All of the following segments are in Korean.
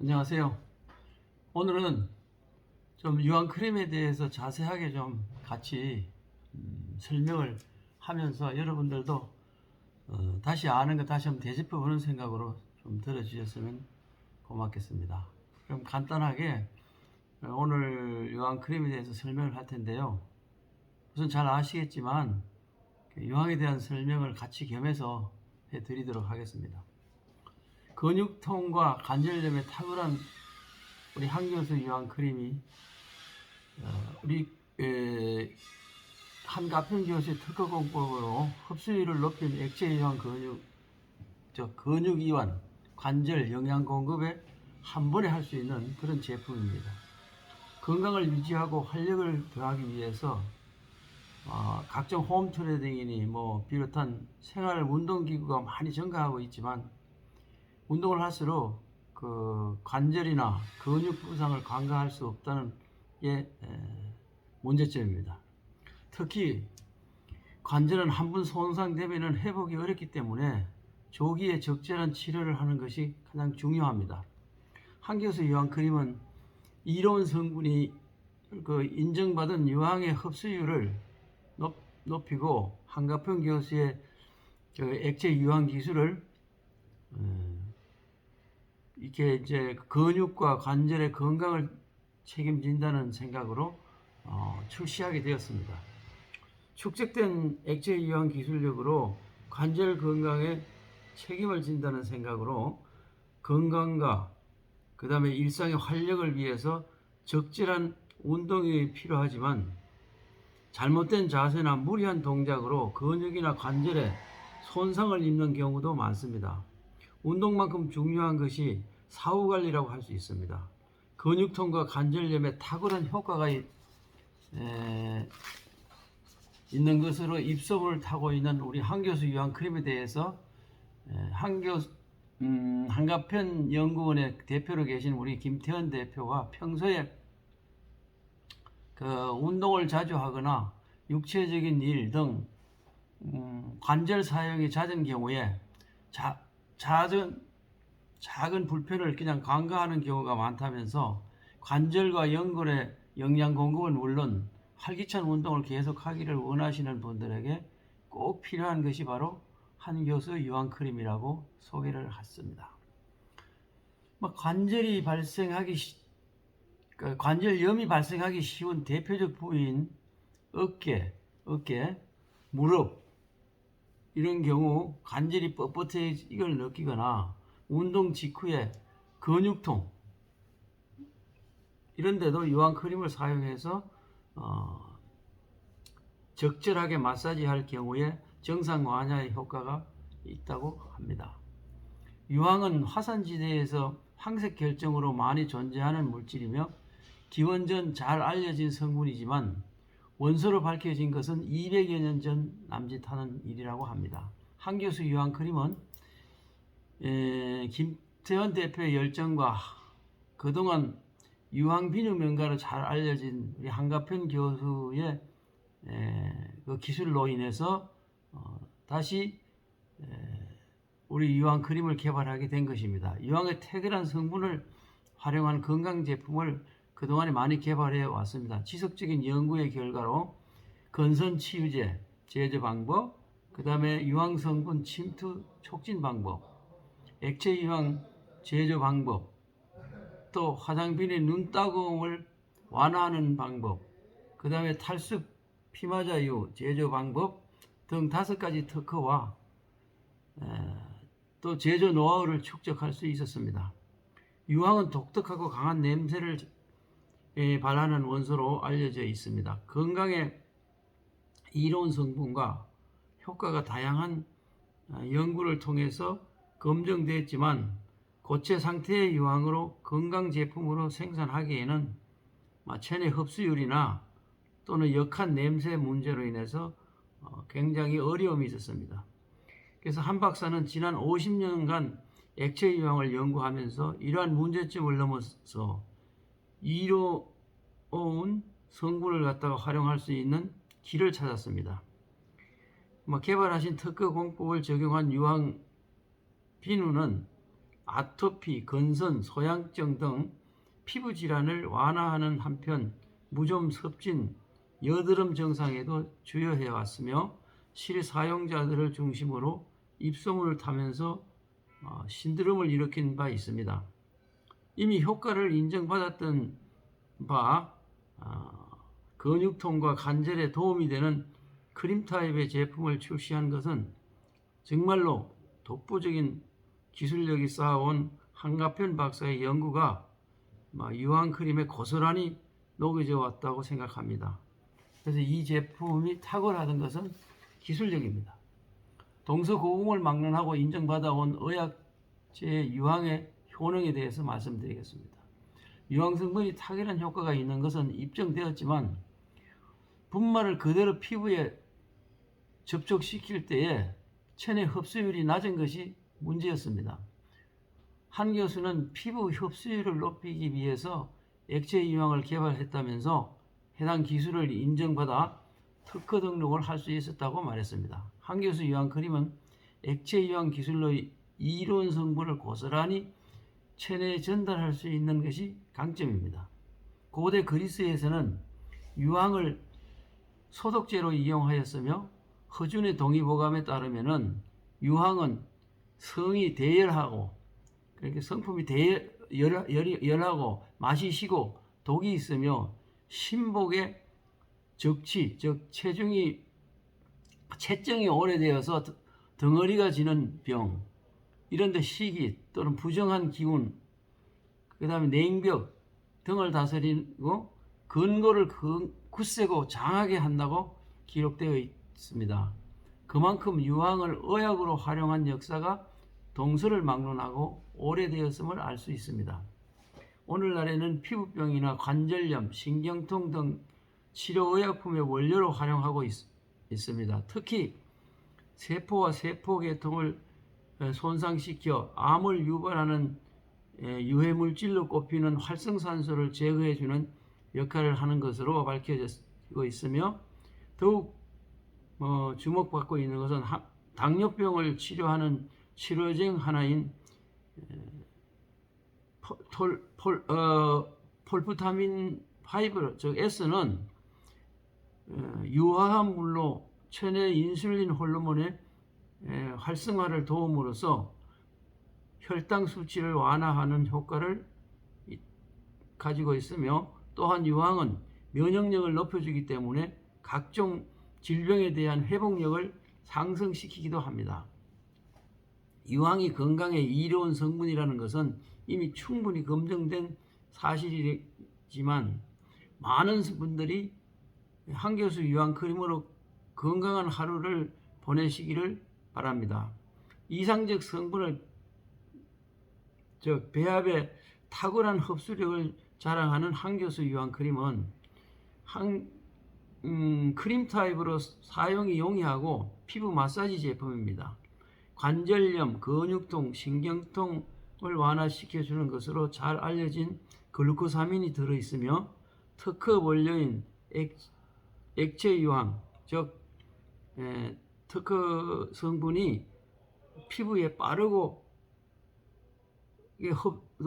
안녕하세요. 오늘은 좀 유황 크림에 대해서 자세하게 좀 같이 설명을 하면서 여러분들도 다시 아는 거 다시 한번 되짚어 보는 생각으로 좀 들어주셨으면 고맙겠습니다. 그럼 간단하게 오늘 유황 크림에 대해서 설명을 할 텐데요. 우선 잘 아시겠지만 유황에 대한 설명을 같이 겸해서 해드리도록 하겠습니다. 근육통과 관절염에 탁월한 우리 항균수 유황 크림이 우리 한가평 교수의 특허 공법으로 흡수율을 높인 액체 유황 근육 이완 관절 영양 공급에 한 번에 할 수 있는 그런 제품입니다. 건강을 유지하고 활력을 더하기 위해서 각종 홈 트레이닝이니 비롯한 생활 운동기구가 많이 증가하고 있지만 운동을 할수록 그 관절이나 근육 부상을 간과할 수 없다는 게 문제점입니다. 특히 관절은 한 번 손상되면 회복이 어렵기 때문에 조기에 적절한 치료를 하는 것이 가장 중요합니다. 한교수 유황 크림은 이로운 성분이 인정받은 유황의 흡수율을 높이고 한가평 교수의 액체 유황 기술을 이렇게 이제 근육과 관절의 건강을 책임진다는 생각으로 출시하게 되었습니다. 축적된 액체 유황 기술력으로 관절 건강에 책임을 진다는 생각으로 건강과 그 다음에 일상의 활력을 위해서 적절한 운동이 필요하지만 잘못된 자세나 무리한 동작으로 근육이나 관절에 손상을 입는 경우도 많습니다. 운동만큼 중요한 것이 사후관리라고 할 수 있습니다. 근육통과 관절염에 탁월한 효과가 있는 것으로 입소문을 타고 있는 우리 한교수 유황 크림에 대해서 한가편 연구원의 대표로 계신 우리 김태현 대표가 평소에 운동을 자주 하거나 육체적인 일 등 관절 사용이 잦은 경우에 작은 불편을 그냥 간과하는 경우가 많다면서 관절과 연골의 영양 공급은 물론 활기찬 운동을 계속하기를 원하시는 분들에게 꼭 필요한 것이 바로 한교수 유황 크림이라고 소개를 했습니다. 관절염이 발생하기 쉬운 대표적 부위인 어깨, 무릎 이런 경우 관절이 뻣뻣해 이걸 느끼거나 운동 직후에 근육통 이런데도 유황 크림을 사용해서 적절하게 마사지할 경우에 정상 완화의 효과가 있다고 합니다. 유황은 화산지대에서 황색 결정으로 많이 존재하는 물질이며 기원전 잘 알려진 성분이지만 원소로 밝혀진 것은 200여 년 전 남짓하는 일이라고 합니다. 한교수 유황 크림은 김태현 대표의 열정과 그동안 유황 비누 명가로 잘 알려진 우리 한가편 교수의 그 기술로 인해서 다시 우리 유황 크림을 개발하게 된 것입니다. 유황의 탁월한 성분을 활용한 건강 제품을 그동안에 많이 개발해 왔습니다. 지속적인 연구의 결과로 건선 치유제 제조 방법, 그 다음에 유황 성분 침투 촉진 방법, 액체 유황 제조 방법, 또 화장빈의 눈 따가움을 완화하는 방법, 그 다음에 탈수 피마자유 제조 방법 등 5가지 특허와 또 제조 노하우를 축적할 수 있었습니다. 유황은 독특하고 강한 냄새를 발하는 원소로 알려져 있습니다. 건강에 이로운 성분과 효과가 다양한 연구를 통해서 검증되었지만 고체 상태의 유황으로 건강 제품으로 생산하기에는 체내 흡수율이나 또는 역한 냄새 문제로 인해서 굉장히 어려움이 있었습니다. 그래서 한 박사는 지난 50년간 액체 유황을 연구하면서 이러한 문제점을 넘어서 이로운 성분을 갖다가 활용할 수 있는 길을 찾았습니다. 개발하신 특허 공법을 적용한 유황 비누는 아토피, 건선, 소양증 등 피부 질환을 완화하는 한편 무좀 섭진, 여드름 증상에도 주요해 왔으며 실사용자들을 중심으로 입소문을 타면서 신드롬을 일으킨 바 있습니다. 이미 효과를 인정받았던 바 근육통과 관절에 도움이 되는 크림 타입의 제품을 출시한 것은 정말로 독보적인 기술력이 쌓아온 한가편 박사의 연구가 유황크림에 고스란히 녹여져 왔다고 생각합니다. 그래서 이 제품이 탁월하던 것은 기술력입니다. 동서고금을 막론하고 인정받아온 의학계의 유황의 효능에 대해서 말씀드리겠습니다. 유황 성분이 탁월한 효과가 있는 것은 입증되었지만 분말을 그대로 피부에 접촉시킬 때에 체내 흡수율이 낮은 것이 문제였습니다. 한 교수는 피부 흡수율을 높이기 위해서 액체 유황을 개발했다면서 해당 기술을 인정받아 특허 등록을 할 수 있었다고 말했습니다. 한 교수 유황 크림은 액체 유황 기술로 이로운 성분을 고스란히 체내에 전달할 수 있는 것이 강점입니다. 고대 그리스에서는 유황을 소독제로 이용하였으며 허준의 동의보감에 따르면 유황은 성이 대열하고 그러니까 성품이 열하고 맛이 시고 독이 있으며 신복의 적치 즉 체증이 오래되어서 덩어리가 지는 병 이런 데 시기 또는 부정한 기운 그 다음에 냉벽 등을 다스리고 근골을 굳세고 장하게 한다고 기록되어 있습니다. 그만큼 유황을 의학으로 활용한 역사가 동서를 막론하고 오래되었음을 알 수 있습니다. 오늘날에는 피부병이나 관절염, 신경통 등 치료의약품의 원료로 활용하고 있습니다. 특히 세포와 세포계통을 손상시켜 암을 유발하는 유해물질로 꼽히는 활성산소를 제거해주는 역할을 하는 것으로 밝혀지고 있으며 더욱 주목받고 있는 것은 당뇨병을 치료하는 치료제 하나인 폴프타민 5, 즉 S는 유화한 물로 체내 인슐린 호르몬의 활성화를 도움으로써 혈당 수치를 완화하는 효과를 가지고 있으며 또한 유황은 면역력을 높여주기 때문에 각종 질병에 대한 회복력을 상승시키기도 합니다. 유황이 건강에 이로운 성분이라는 것은 이미 충분히 검증된 사실이지만 많은 분들이 한 교수 유황 크림으로 건강한 하루를 보내시기를 바랍니다. 이상적 성분을 즉 배합의 탁월한 흡수력을 자랑하는 한 교수 유황 크림은 크림 타입으로 사용이 용이하고 피부 마사지 제품입니다. 관절염, 근육통, 신경통을 완화시켜주는 것으로 잘 알려진 글루코사민이 들어있으며 특허 원료인 액체 유황, 즉 특허 성분이 피부에 빠르고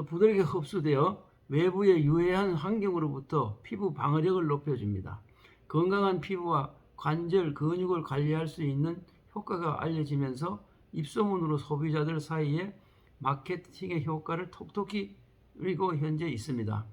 부드럽게 흡수되어 외부의 유해한 환경으로부터 피부 방어력을 높여줍니다. 건강한 피부와 관절, 근육을 관리할 수 있는 효과가 알려지면서 입소문으로 소비자들 사이에 마케팅의 효과를 톡톡히 누리고 현재 있습니다.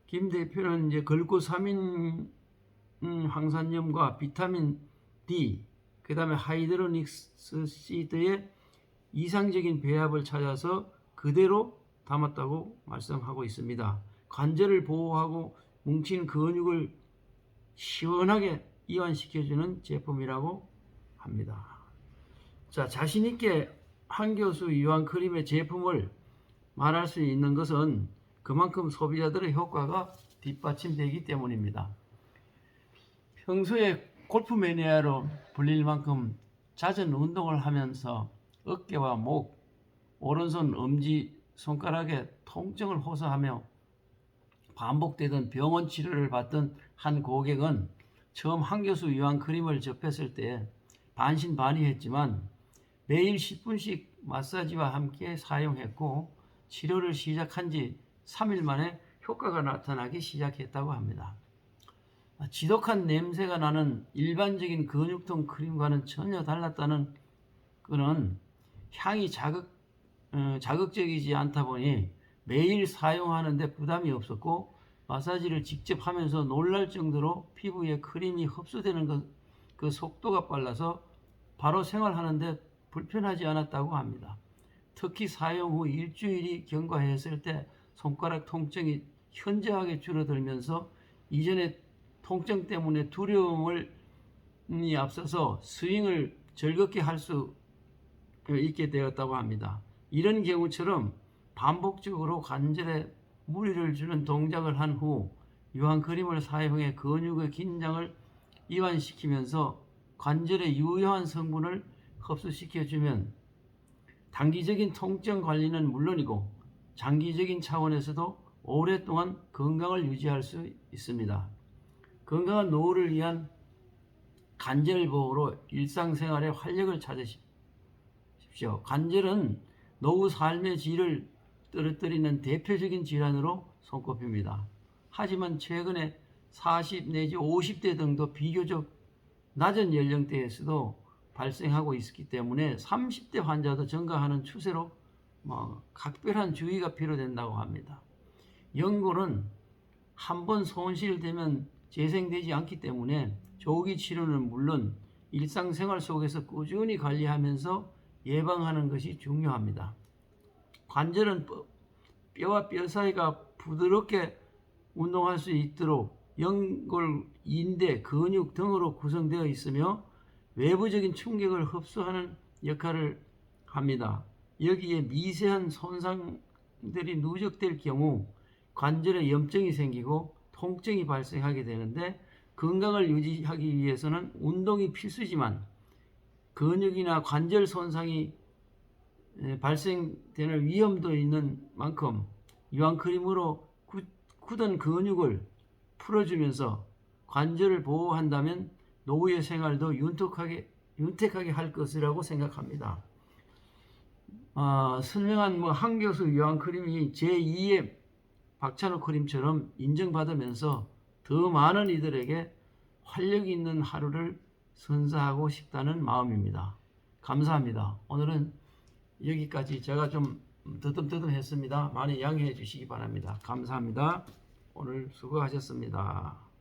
김 대표는 이제 글루코사민 황산염과 비타민 D, 그 다음에 하이드로닉시드의 이상적인 배합을 찾아서 그대로 담았다고 말씀하고 있습니다. 관절을 보호하고 뭉친 근육을 시원하게 이완시켜주는 제품이라고 합니다. 자, 자신있게 한 교수 유황 크림의 제품을 말할 수 있는 것은 그만큼 소비자들의 효과가 뒷받침되기 때문입니다. 평소에 골프 매니아로 불릴 만큼 잦은 운동을 하면서 어깨와 목, 오른손 엄지 손가락에 통증을 호소하며 반복되던 병원 치료를 받던 한 고객은 처음 한 교수 유황 크림을 접했을 때 반신반의했지만 매일 10분씩 마사지와 함께 사용했고 치료를 시작한 지 3일 만에 효과가 나타나기 시작했다고 합니다. 지독한 냄새가 나는 일반적인 근육통 크림과는 전혀 달랐다는 것은 향이 자극적이지 않다 보니 매일 사용하는데 부담이 없었고 마사지를 직접 하면서 놀랄 정도로 피부에 크림이 흡수되는 그 속도가 빨라서 바로 생활하는데 불편하지 않았다고 합니다. 특히 사용 후 일주일이 경과했을 때 손가락 통증이 현저하게 줄어들면서 이전의 통증 때문에 두려움이 앞서서 스윙을 즐겁게 할 수 있게 되었다고 합니다. 이런 경우처럼 반복적으로 관절에 무리를 주는 동작을 한 후 유황크림을 사용해 근육의 긴장을 이완시키면서 관절의 유효한 성분을 흡수시켜주면 단기적인 통증 관리는 물론이고 장기적인 차원에서도 오랫동안 건강을 유지할 수 있습니다. 건강한 노후를 위한 관절 보호로 일상생활에 활력을 찾으십시오. 관절은 노후 삶의 질을 떨어뜨리는 대표적인 질환으로 손꼽힙니다. 하지만 최근에 40 내지 50대 등도 비교적 낮은 연령대에서도 발생하고 있기 때문에 30대 환자도 증가하는 추세로 각별한 주의가 필요된다고 합니다. 연고는 한번 손실되면 재생되지 않기 때문에 조기 치료는 물론 일상생활 속에서 꾸준히 관리하면서 예방하는 것이 중요합니다. 관절은 뼈와 뼈 사이가 부드럽게 운동할 수 있도록 연골, 인대, 근육 등으로 구성되어 있으며 외부적인 충격을 흡수하는 역할을 합니다. 여기에 미세한 손상들이 누적될 경우 관절에 염증이 생기고 통증이 발생하게 되는데 건강을 유지하기 위해서는 운동이 필수지만 근육이나 관절 손상이 발생되는 위험도 있는 만큼 유황크림으로 굳은 근육을 풀어주면서 관절을 보호한다면 노후의 생활도 윤택하게 할 것이라고 생각합니다. 선명한 한 교수 유황크림이 제2의 박찬호 크림처럼 인정받으면서 더 많은 이들에게 활력 있는 하루를 선사하고 싶다는 마음입니다. 감사합니다. 오늘은 여기까지 제가 좀 더듬더듬 했습니다. 많이 양해해 주시기 바랍니다. 감사합니다. 오늘 수고하셨습니다.